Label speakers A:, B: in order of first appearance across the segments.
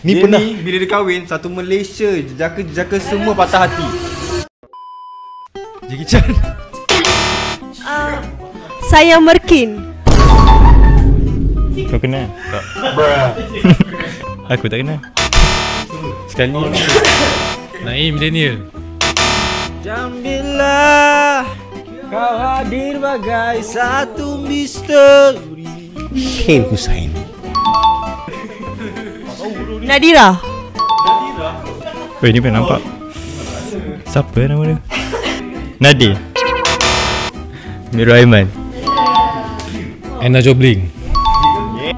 A: Ni
B: dia
A: pernah
B: ni, bila dia kahwin, satu Malaysia jaka semua patah hati.
A: Jackie Chan.
C: Saya Merkin.
D: Kau kenal? Tak. Aku tak kenal. Sekali.
A: Naim Daniel.
B: Jambillah, kau hadir bagai satu misteri.
D: Syekh Hussain.
C: Nadira.
D: Weh, ni pernah nampak. Siapa nama dia? Nadir. Miru Aiman.
A: Anna Jobling.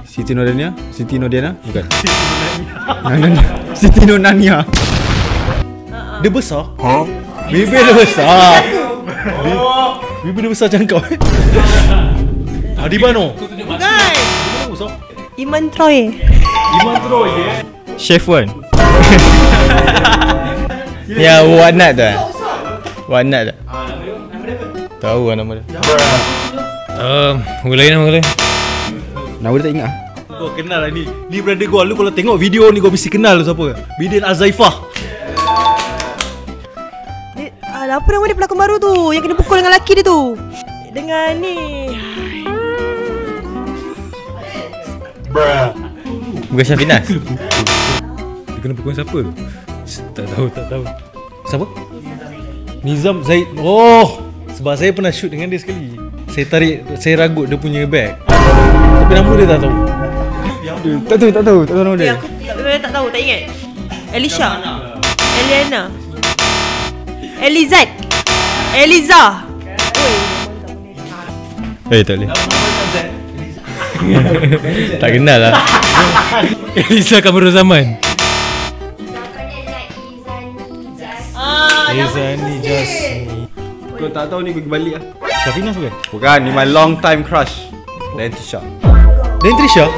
B: Siti Nurhaliza? Siti Nurhaliza? Bukan. Siti Nurhaliza.
A: Dia besar? Bibir dia besar. Bibir dia besar macam kau. Adibano.
C: Bukan. Iman Troy.
A: Iman Troy.
D: Chef Wan. Ya, Wanat tu. Wanat tu. Tahu lah nama dia.
A: Nama lain.
B: Nama dia tak ingat.
A: Kau kenal lah ni. Ni brother gua. Lu kalau tengok video ni kau mesti kenal tu siapa. Bidin Azaifah.
C: Apa nama dia pelakon baru tu yang kena pukul dengan lelaki dia tu? Dengan ni.
D: Bukan Syafinas.
A: Dia kena pukul siapa tu? Tak tahu. Siapa? Nizam Zaid. Oh, sebab saya pernah shoot dengan dia sekali. Saya ragut dia punya bag. Tapi nama dia tak tahu.
B: Tak tahu nama dia.
C: Aku tak tahu, tak ingat. Elisha. Eliana. Elizad. Eliza.
D: Tak boleh. Tak kenal lah.
A: Elisa Kamarul Zaman. Izani Jasni.
B: Kau tak tahu ni, pergi balik lah.
A: Syafinas bukan?
B: Bukan, ni my long time crush. Dan Tisha.
A: Dan Trisha?